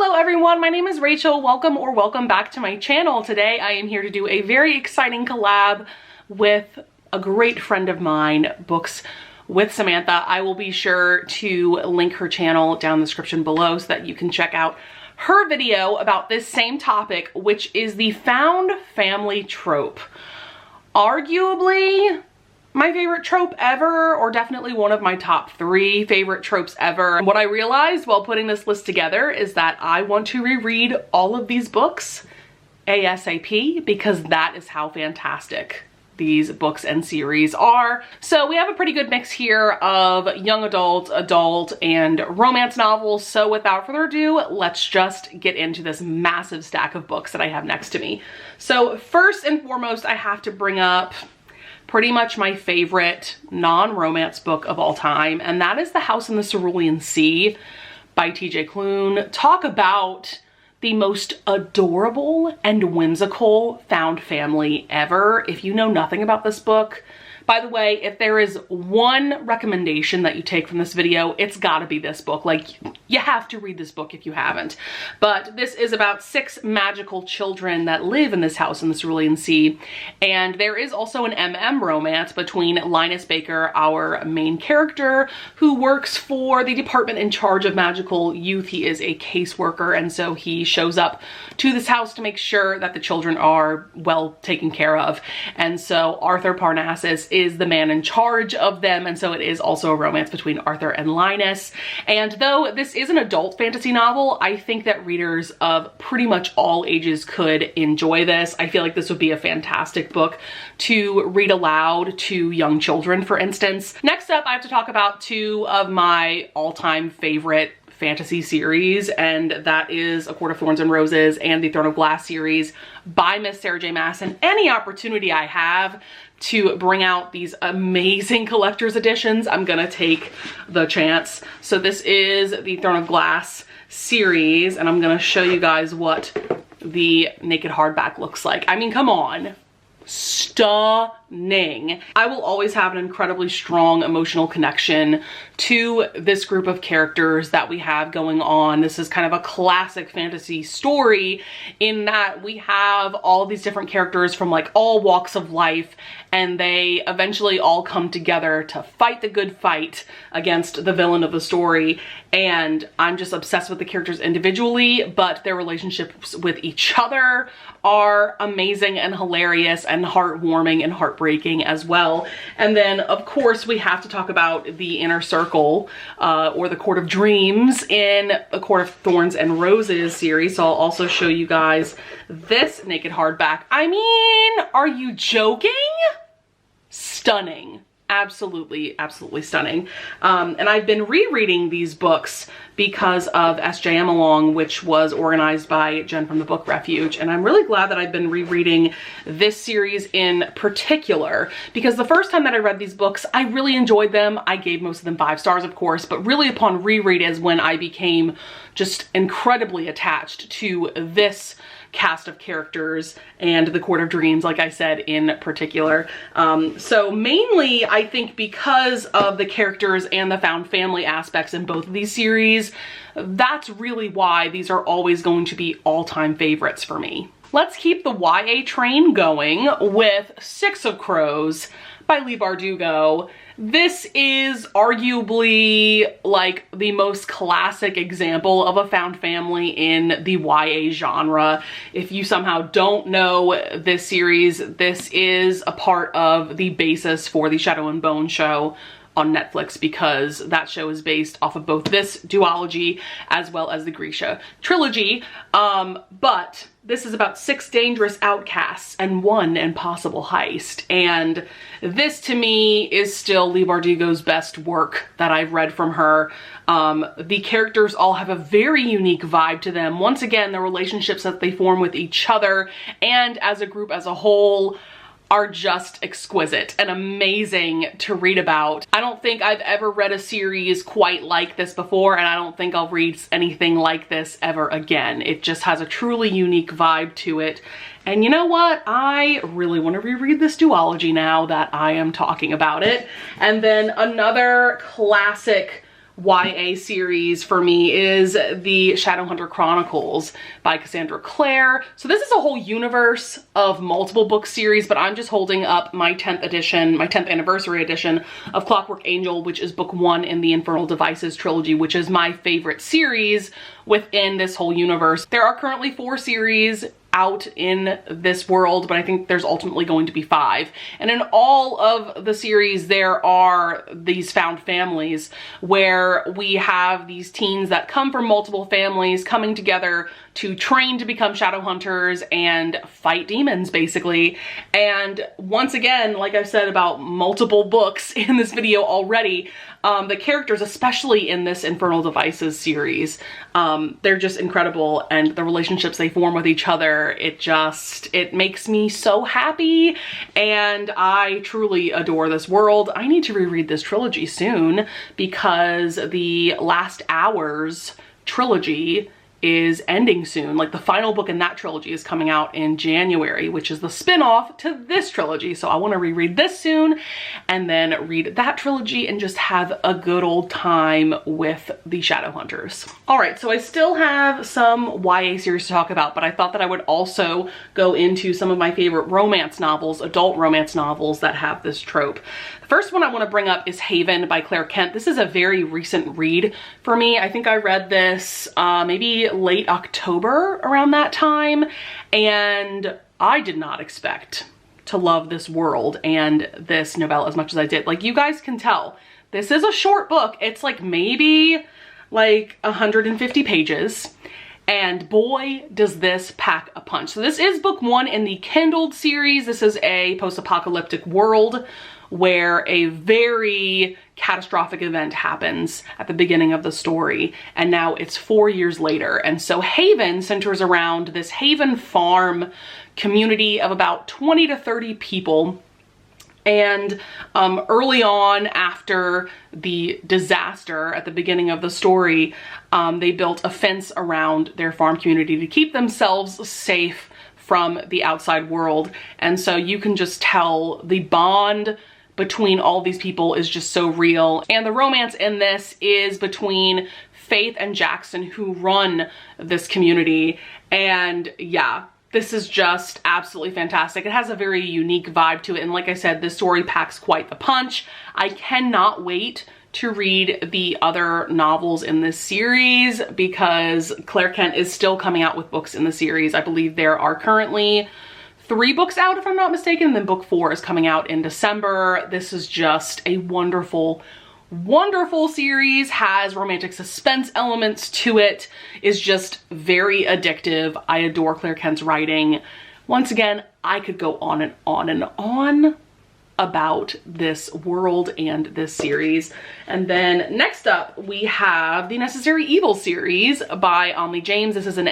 Hello everyone, my name is Rachel. Welcome back to my channel. Today I am here to do a very exciting collab with a great friend of mine, Books with Samantha. I will be sure to link her channel down in the description below so that you can check out her video about this same topic, which is the found family trope. Arguably my favorite trope ever, or definitely one of my top 3 favorite tropes ever. And what I realized while putting this list together is that I want to reread all of these books ASAP because that is how fantastic these books and series are. So we have a pretty good mix here of young adult, and romance novels. So without further ado, let's just get into this massive stack of books that I have next to me. So first and foremost, I have to bring up pretty much my favorite non-romance book of all time, and that is The House in the Cerulean Sea by T.J. Klune. Talk about the most adorable and whimsical found family ever. If you know nothing about this book, by the way, if there is one recommendation that you take from this video, it's gotta be this book. Like, you have to read this book if you haven't. But this is about 6 magical children that live in this house in the Cerulean Sea. And there is also an MM romance between Linus Baker, our main character, who works for the department in charge of magical youth. He is a caseworker, and so he shows up to this house to make sure that the children are well taken care of. And so Arthur Parnassus is the man in charge of them, and so it is also a romance between Arthur and Linus. And though this is an adult fantasy novel, I think that readers of pretty much all ages could enjoy this. I feel like this would be a fantastic book to read aloud to young children, for instance. Next up, I have to talk about 2 of my all-time favorite fantasy series, and that is A Court of Thorns and Roses and the Throne of Glass series by Miss Sarah J. Maas. And any opportunity I have to bring out these amazing collector's editions, I'm gonna take the chance. So this is the Throne of Glass series, and I'm gonna show you guys what the naked hardback looks like. I mean, come on. Stunning. I will always have an incredibly strong emotional connection to this group of characters that we have going on. This is kind of a classic fantasy story in that we have all these different characters from like all walks of life, and they eventually all come together to fight the good fight against the villain of the story. And I'm just obsessed with the characters individually, but their relationships with each other are amazing and hilarious and heartwarming and heartbreaking as well. And then of course we have to talk about the inner circle, or the Court of Dreams in A Court of Thorns and Roses series. So I'll also show you guys this naked hardback. I mean, are you joking? Stunning. Absolutely stunning. And I've been rereading these books because of SJM Along, which was organized by Jen from the Book Refuge. And I'm really glad that I've been rereading this series in particular, because the first time that I read these books, I really enjoyed them. I gave most of them 5 stars, of course, but really upon reread is when I became just incredibly attached to this cast of characters and the Court of Dreams, like I said, in particular. So mainly I think because of the characters and the found family aspects in both of these series, that's really why these are always going to be all-time favorites for me. Let's keep the YA train going with 6 of Crows by Leigh Bardugo. This is arguably like the most classic example of a found family in the YA genre. If you somehow don't know this series, this is a part of the basis for the Shadow and Bone show on Netflix, because that show is based off of both this duology as well as the Grisha trilogy. But this is about 6 dangerous outcasts and 1 impossible heist. And this to me is still Leigh Bardugo's best work that I've read from her. The characters all have a very unique vibe to them. Once again, the relationships that they form with each other and as a group as a whole are just exquisite and amazing to read about. I don't think I've ever read a series quite like this before, and I don't think I'll read anything like this ever again. It just has a truly unique vibe to it. And you know what? I really want to reread this duology now that I am talking about it. And then another classic YA series for me is the Shadowhunter Chronicles by Cassandra Clare. So this is a whole universe of multiple book series, but I'm just holding up my 10th edition, my 10th anniversary edition of Clockwork Angel, which is book 1 in the Infernal Devices trilogy, which is my favorite series within this whole universe. There are currently 4 series out in this world, but I think there's ultimately going to be 5. And in all of the series, there are these found families where we have these teens that come from multiple families coming together to train to become shadow hunters and fight demons, basically. And once again, like I've said about multiple books in this video already, the characters, especially in this Infernal Devices series, they're just incredible, and the relationships they form with each other, it makes me so happy, and I truly adore this world. I need to reread this trilogy soon because the Last Hours trilogy is ending soon. Like, the final book in that trilogy is coming out in January, which is the spin-off to this trilogy. So I want to reread this soon and then read that trilogy and just have a good old time with the Shadowhunters. All right, so I still have some YA series to talk about, but I thought that I would also go into some of my favorite romance novels, adult romance novels that have this trope. The first one I want to bring up is Haven by Claire Kent. This is a very recent read for me. I think I read this maybe late October, around that time, and I did not expect to love this world and this novella as much as I did. Like, you guys can tell, this is a short book. It's like maybe like 150 pages, and boy, does this pack a punch. So this is book 1 in the Kindled series. This is a post-apocalyptic world where a very catastrophic event happens at the beginning of the story, and now it's 4 years later. And so Haven centers around this Haven farm community of about 20 to 30 people. And early on, after the disaster at the beginning of the story, they built a fence around their farm community to keep themselves safe from the outside world. And so you can just tell the bond between all these people is just so real. And the romance in this is between Faith and Jackson, who run this community. And yeah, this is just absolutely fantastic. It has a very unique vibe to it. And like I said, this story packs quite the punch. I cannot wait to read the other novels in this series because Claire Kent is still coming out with books in the series. I believe there are currently 3 books out, if I'm not mistaken, and then book 4 is coming out in December. This is just a wonderful, wonderful series, has romantic suspense elements to it, is just very addictive. I adore Claire Kent's writing. Once again, I could go on and on and on about this world and this series. And then next up, we have the Necessary Evil series by Omni James. This is an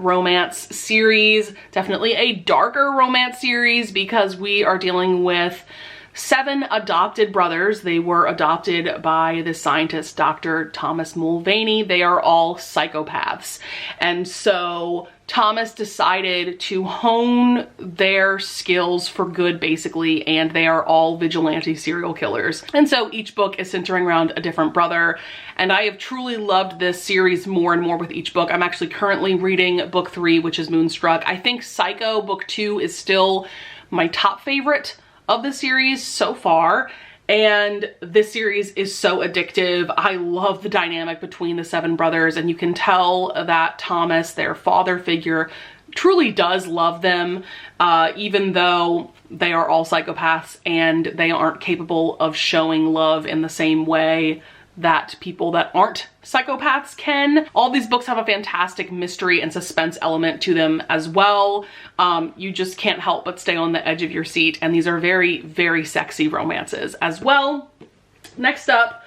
romance series, definitely a darker romance series because we are dealing with 7 adopted brothers. They were adopted by the scientist, Dr. Thomas Mulvaney. They are all psychopaths. And so Thomas decided to hone their skills for good, basically, and they are all vigilante serial killers. And so each book is centering around a different brother, and I have truly loved this series more and more with each book. I'm actually currently reading book 3, which is Moonstruck. I think Psycho book 2 is still my top favorite of the series so far, and this series is so addictive. I love the dynamic between the 7 brothers, and you can tell that Thomas, their father figure, truly does love them, even though they are all psychopaths and they aren't capable of showing love in the same way that people that aren't psychopaths can. All these books have a fantastic mystery and suspense element to them as well. You just can't help but stay on the edge of your seat, and these are very, very sexy romances as well. Next up,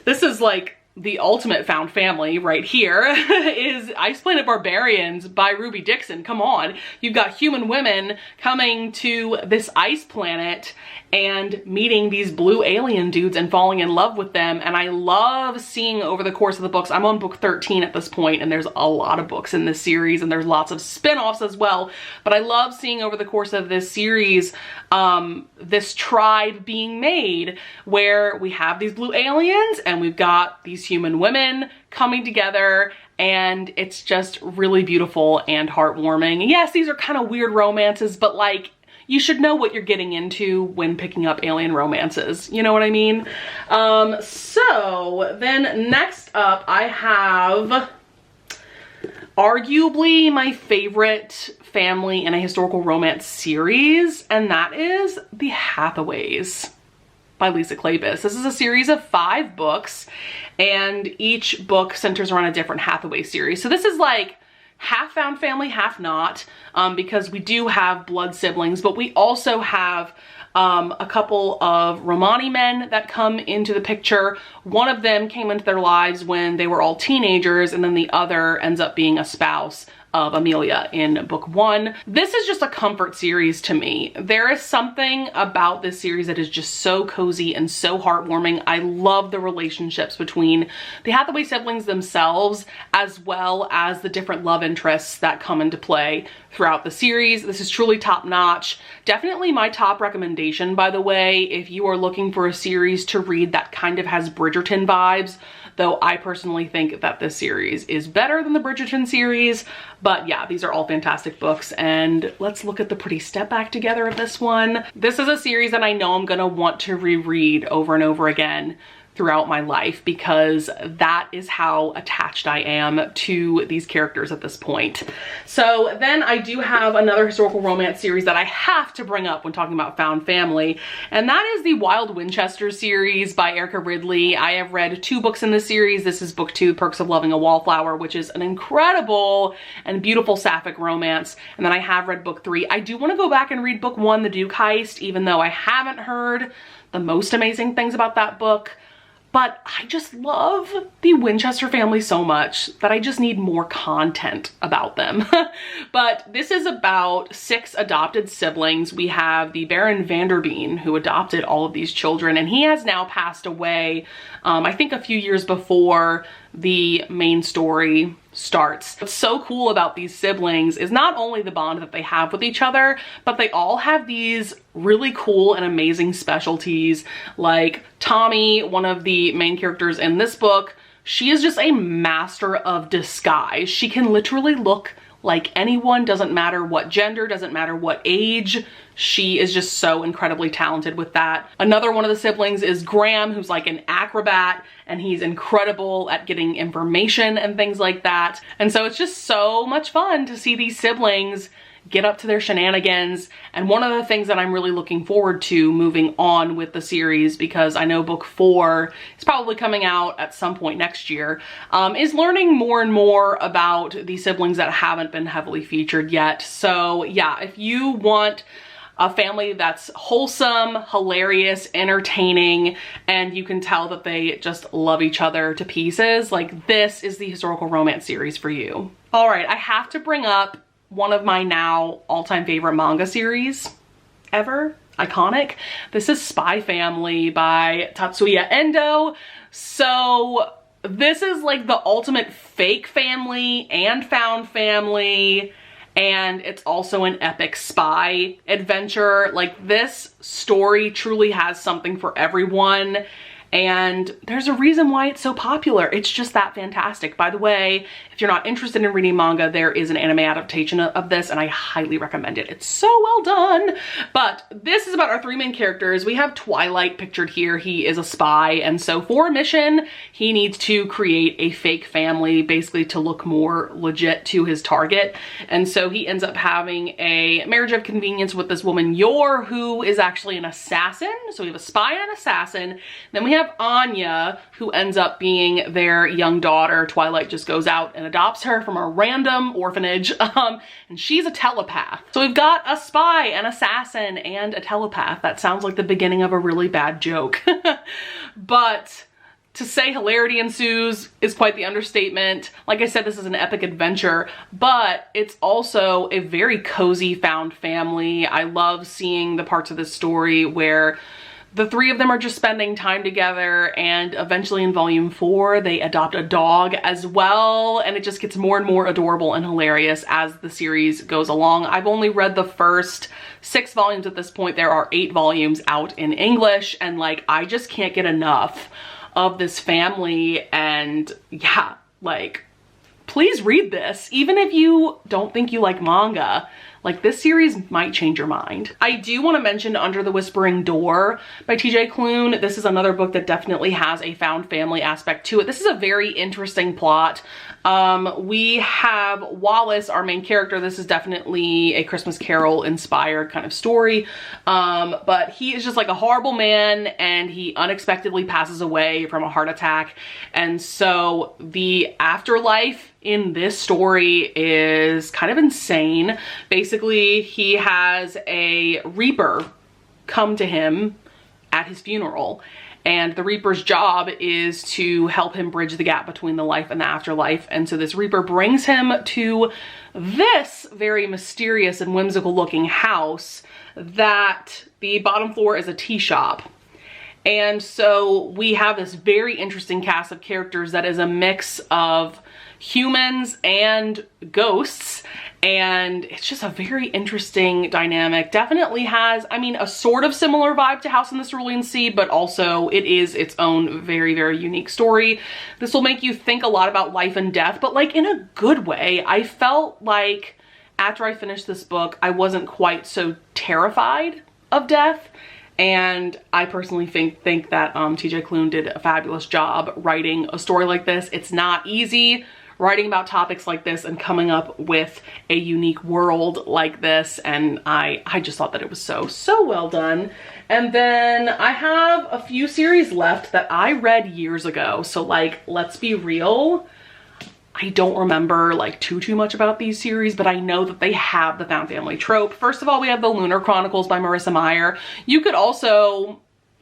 this is like the ultimate found family right here, is Ice Planet Barbarians by Ruby Dixon. Come on, you've got human women coming to this ice planet, and meeting these blue alien dudes and falling in love with them. And I love seeing over the course of the books, I'm on book 13 at this point, and there's a lot of books in this series and there's lots of spin-offs as well. But I love seeing over the course of this series, this tribe being made where we have these blue aliens and we've got these human women coming together, and it's just really beautiful and heartwarming. Yes, these are kind of weird romances, but like, you should know what you're getting into when picking up alien romances. You know what I mean? So then next up, I have arguably my favorite family in a historical romance series, and that is The Hathaways by Lisa Kleypas. This is a series of 5 books, and each book centers around a different Hathaway series. So this is like half found family, half not, because we do have blood siblings, but we also have a couple of Romani men that come into the picture. One of them came into their lives when they were all teenagers, and then the other ends up being a spouse of Amelia in book 1. This is just a comfort series to me. There is something about this series that is just so cozy and so heartwarming. I love the relationships between the Hathaway siblings themselves, as well as the different love interests that come into play throughout the series. This is truly top notch. Definitely my top recommendation, by the way, if you are looking for a series to read that kind of has Bridgerton vibes, though I personally think that this series is better than the Bridgerton series. But yeah, these are all fantastic books, and let's look at the pretty step back together of this one. This is a series that I know I'm gonna want to reread over and over again throughout my life, because that is how attached I am to these characters at this point. So then I do have another historical romance series that I have to bring up when talking about found family, and that is the Wildwood Winchester series by Erica Ridley. I have read 2 books in this series. This is book 2, Perks of Loving a Wallflower, which is an incredible and beautiful sapphic romance. And then I have read book 3. I do want to go back and read book 1, The Duke Heist, even though I haven't heard the most amazing things about that book. But I just love the Winchester family so much that I just need more content about them. But this is about 6 adopted siblings. We have the Baron Vanderbeen, who adopted all of these children, and he has now passed away, I think a few years before the main story starts. What's so cool about these siblings is not only the bond that they have with each other, but they all have these really cool and amazing specialties. Like Tommy, one of the main characters in this book, she is just a master of disguise. She can literally look like anyone, doesn't matter what gender, doesn't matter what age. She is just so incredibly talented with that. Another one of the siblings is Graham, who's like an acrobat, and he's incredible at getting information and things like that. And so it's just so much fun to see these siblings get up to their shenanigans. And one of the things that I'm really looking forward to moving on with the series, because I know book 4 is probably coming out at some point next year, is learning more and more about the siblings that haven't been heavily featured yet. So yeah, if you want a family that's wholesome, hilarious, entertaining, and you can tell that they just love each other to pieces, like, this is the historical romance series for you. All right, I have to bring up one of my now all-time favorite manga series ever. Iconic. This is Spy Family by Tatsuya Endo. So this is like the ultimate fake family and found family, and it's also an epic spy adventure. Like, this story truly has something for everyone, and there's a reason why it's so popular. It's just that fantastic. By the way, if you're not interested in reading manga, there is an anime adaptation of this, and I highly recommend it. It's so well done. But this is about our 3 main characters. We have Twilight pictured here. He is a spy, and so for a mission, he needs to create a fake family, basically to look more legit to his target. And so he ends up having a marriage of convenience with this woman, Yor, who is actually an assassin. So we have a spy and an assassin. Then we have Anya, who ends up being their young daughter. Twilight just goes out and adopts her from a random orphanage, and she's a telepath. So we've got a spy, an assassin, and a telepath. That sounds like the beginning of a really bad joke. But To say hilarity ensues is quite the understatement. Like I said, this is an epic adventure, but it's also a very cozy found family. I love seeing the parts of this story where the three of them are just spending time together, and eventually in volume 4, they adopt a dog as well, and it just gets more and more adorable and hilarious as the series goes along. I've only read the first 6 volumes at this point. There are 8 volumes out in English, and like, I just can't get enough of this family. And yeah, like, please read this. Even if you don't think you like manga, like, this series might change your mind. I do want to mention Under the Whispering Door by TJ Klune. This is another book that definitely has a found family aspect to it. This is a very interesting plot. We have Wallace, our main character. This is definitely a Christmas Carol inspired kind of story. But he is just like a horrible man, and he unexpectedly passes away from a heart attack. And so the afterlife in this story is kind of insane. Basically, he has a Reaper come to him at his funeral, and the Reaper's job is to help him bridge the gap between the life and the afterlife. And so this Reaper brings him to this very mysterious and whimsical looking house that the bottom floor is a tea shop. And so we have this very interesting cast of characters that is a mix of humans and ghosts, and it's just a very interesting dynamic. Definitely has, I mean, a sort of similar vibe to House in the Cerulean Sea, but also it is its own very, very unique story. This will make you think a lot about life and death, but like in a good way. I felt like after I finished this book, I wasn't quite so terrified of death. And I personally think that TJ Klune did a fabulous job writing a story like this. It's not easy writing about topics like this and coming up with a unique world like this, and I just thought that it was so well done. And then I have a few series left that I read years ago, so like, let's be real, I don't remember like too much about these series, but I know that they have the found family trope. First of all, we have the Lunar Chronicles by Marissa Meyer. You could also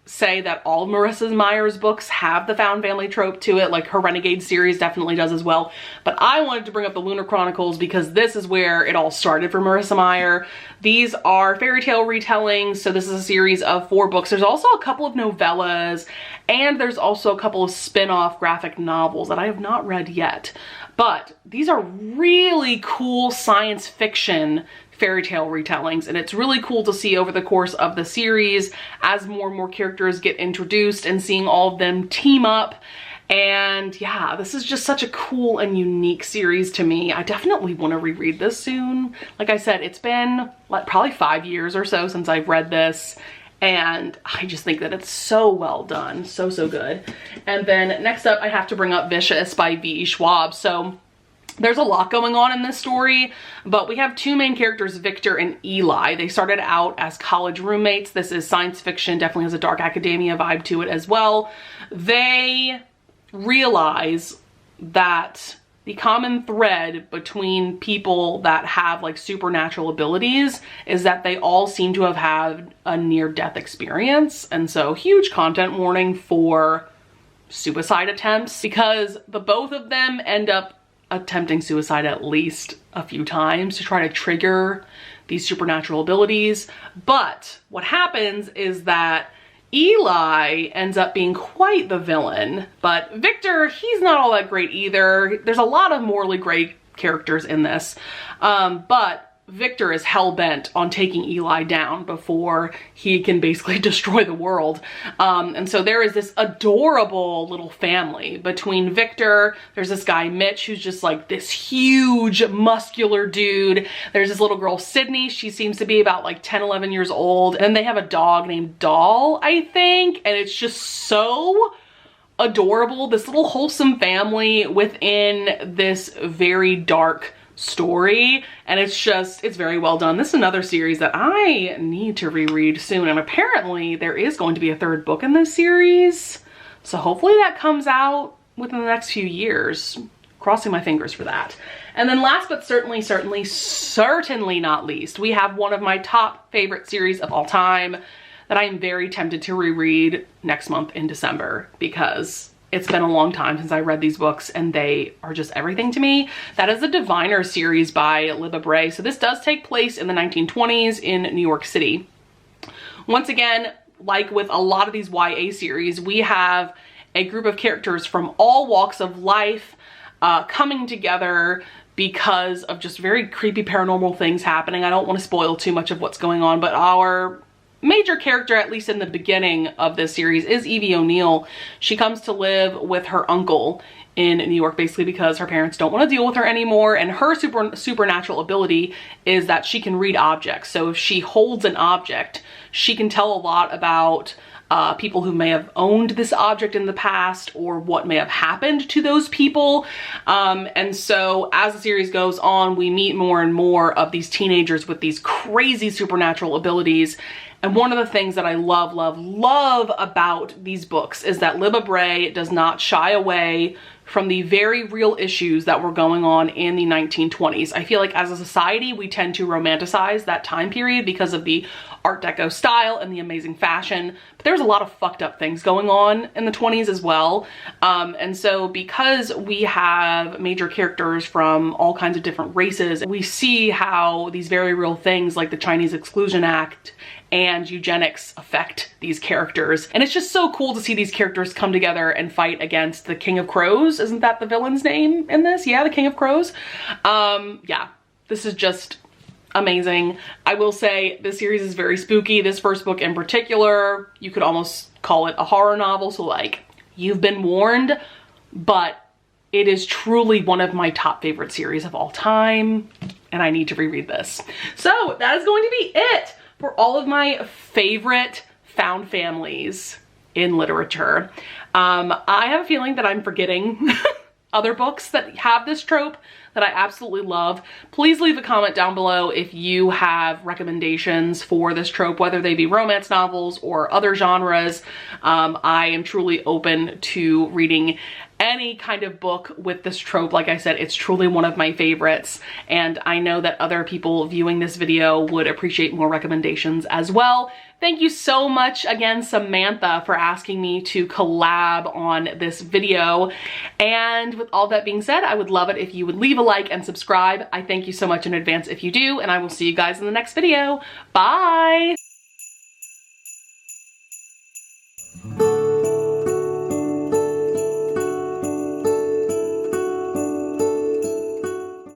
say that all of Marissa Meyer's books have the found family trope to it, like her Renegade series definitely does as well. But I wanted to bring up the Lunar Chronicles because this is where it all started for Marissa Meyer. These are fairy tale retellings, so this is a series of 4 books. There's also a couple of novellas, and there's also a couple of spin-off graphic novels that I have not read yet. But these are really cool science fiction fairy tale retellings, and it's really cool to see over the course of the series as more and more characters get introduced and seeing all of them team up. And yeah, this is just such a cool and unique series to me. I definitely want to reread this soon. Like I said, it's been like probably 5 years or so since I've read this, and I just think that it's so well done, so good. And then next up, I have to bring up Vicious by V.E. Schwab. So there's a lot going on in this story, but we have 2 main characters, Victor and Eli. They started out as college roommates. This is science fiction, definitely has a dark academia vibe to it as well. They realize that the common thread between people that have like supernatural abilities is that they all seem to have had a near-death experience. And so huge content warning for suicide attempts, because the both of them end up attempting suicide at least a few times to try to trigger these supernatural abilities. But what happens is that Eli ends up being quite the villain, but Victor, he's not all that great either. There's a lot of morally gray characters in this, but Victor is hell-bent on taking Eli down before he can basically destroy the world. And so there is this adorable little family between Victor. There's this guy, Mitch, who's just like this huge muscular dude. There's this little girl, Sydney. She seems to be about like 10, 11 years old. And then they have a dog named Doll, I think. And it's just so adorable. This little wholesome family within this very dark story, and it's very well done. This is another series that I need to reread soon, and apparently there is going to be a 3rd book in this series, so hopefully that comes out within the next few years. Crossing my fingers for that. And then last but certainly not least, we have one of my top favorite series of all time that I am very tempted to reread next month in December, because it's been a long time since I read these books and they are just everything to me. That is a Diviner series by Libba Bray. So this does take place in the 1920s in New York City. Once again, like with a lot of these YA series, we have a group of characters from all walks of life coming together because of just very creepy paranormal things happening. I don't want to spoil too much of what's going on, but our major character, at least in the beginning of this series, is Evie O'Neill. She comes to live with her uncle in New York, basically because her parents don't want to deal with her anymore, and her supernatural ability is that she can read objects. So if she holds an object, she can tell a lot about people who may have owned this object in the past or what may have happened to those people. And so as the series goes on, we meet more and more of these teenagers with these crazy supernatural abilities. And one of the things that I love, love, love about these books is that Libba Bray does not shy away from the very real issues that were going on in the 1920s. I feel like as a society, we tend to romanticize that time period because of the Art Deco style and the amazing fashion, but there's a lot of fucked up things going on in the 20s as well. And so because we have major characters from all kinds of different races, we see how these very real things like the Chinese Exclusion Act and eugenics affect these characters. And it's just so cool to see these characters come together and fight against the King of Crows. Isn't that the villain's name in this? Yeah, the King of Crows. Yeah, this is just amazing. I will say this series is very spooky. This first book in particular, you could almost call it a horror novel. So like, you've been warned, but it is truly one of my top favorite series of all time. And I need to reread this. So that is going to be it for all of my favorite found families in literature. I have a feeling that I'm forgetting other books that have this trope that I absolutely love. Please leave a comment down below if you have recommendations for this trope, whether they be romance novels or other genres. I am truly open to reading any kind of book with this trope. Like I said, it's truly one of my favorites, and I know that other people viewing this video would appreciate more recommendations as well. Thank you so much again, Samantha, for asking me to collab on this video. And with all that being said, I would love it if you would leave a like and subscribe. I thank you so much in advance if you do, and I will see you guys in the next video. Bye!